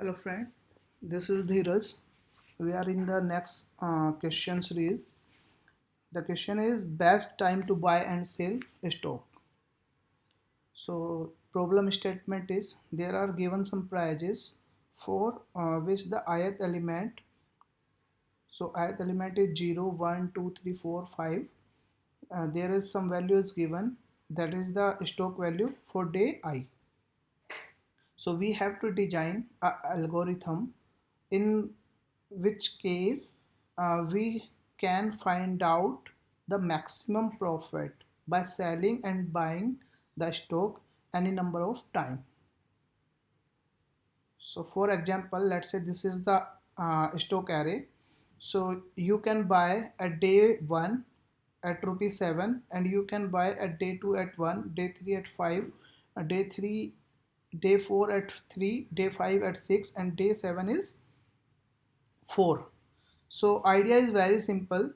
Hello friend, this is Dheeraj. We are in the next question series. The question is best time to buy and sell stock. So problem statement is there are given some prices for which the ith element. So ith element is 0, 1, 2, 3, 4, 5. There is some value is given, that is the stock value for day I. So we have to design a algorithm in which case we can find out the maximum profit by selling and buying the stock any number of time. So for example, let's say this is the stock array. So you can buy at day 1 at rupees 7, and you can buy at day 2 at 1, day 3 at 5, day 3, day 4 at 3, day 5 at 6, and day 7 is 4. So idea is very simple,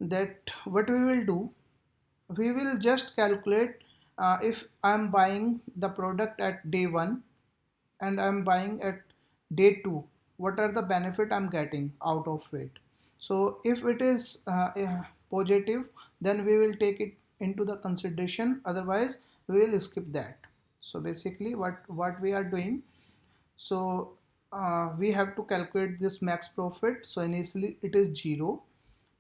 that what we will do, we will just calculate if I'm buying the product at day 1 and I'm buying at day 2, what are the benefit I'm getting out of it. So if it is positive, then we will take it into the consideration, otherwise we will skip that. So basically what we are doing, so we have to calculate this max profit. So initially it is 0.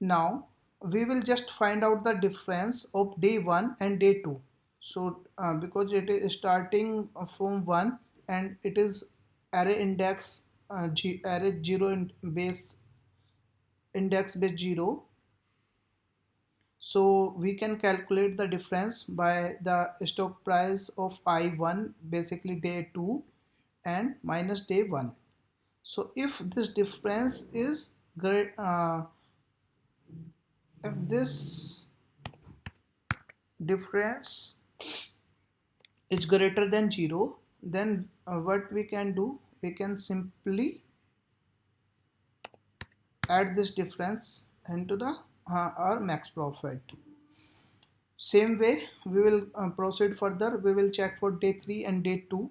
Now we will just find out the difference of day 1 and day 2. So because it is starting from 1 and it is array index array 0 base index base 0, so we can calculate the difference by the stock price of I1, basically day 2, and minus day 1. So if this difference is great, if this difference is greater than 0, then what we can do, we can simply add this difference into the our max profit. Same way we will proceed further. We will check for day 3 and day 2.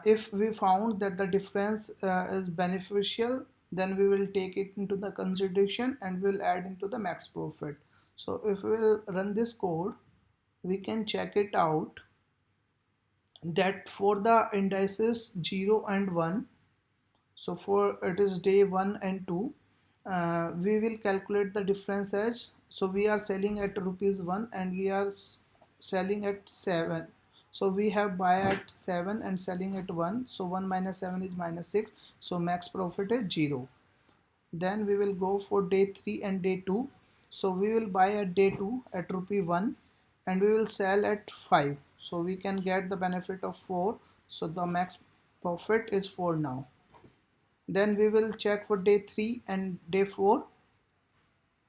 If we found that the difference is beneficial, then we will take it into the consideration and we will add into the max profit. So if we will run this code, we can check it out that for the indices 0 and 1, so for it is day 1 and 2, we will calculate the difference as, so we are selling at rupees 1 and we are selling at 7. So we have buy at 7 and selling at 1, so 1 minus 7 is minus 6, so max profit is 0. Then we will go for day 3 and day 2. So we will buy at day 2 at rupee 1 and we will sell at 5, so we can get the benefit of 4, so the max profit is 4 now. Then we will check for day 3 and day 4.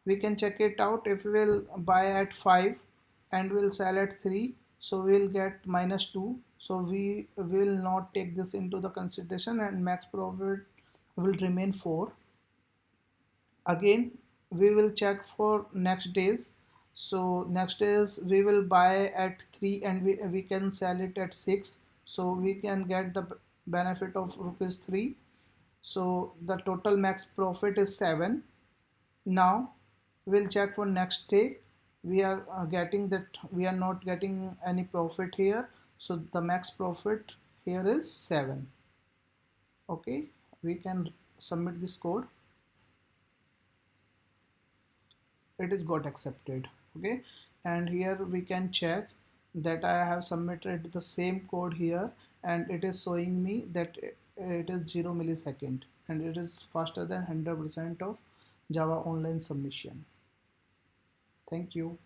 We can check it out. If we will buy at 5 and we'll sell at 3, so we'll get minus 2, so we will not take this into the consideration and max profit will remain 4. Again we will check for next days. So next days we will buy at 3 and we can sell it at 6, so we can get the benefit of rupees 3, so the total max profit is 7. Now we'll check for next day. We are getting that we are not getting any profit here, so the max profit here is 7. Okay, we can submit this code. It is got accepted. Okay, and here we can check that I have submitted the same code here and it is showing me that it is 0 millisecond and it is faster than 100% of Java Online submission. Thank you.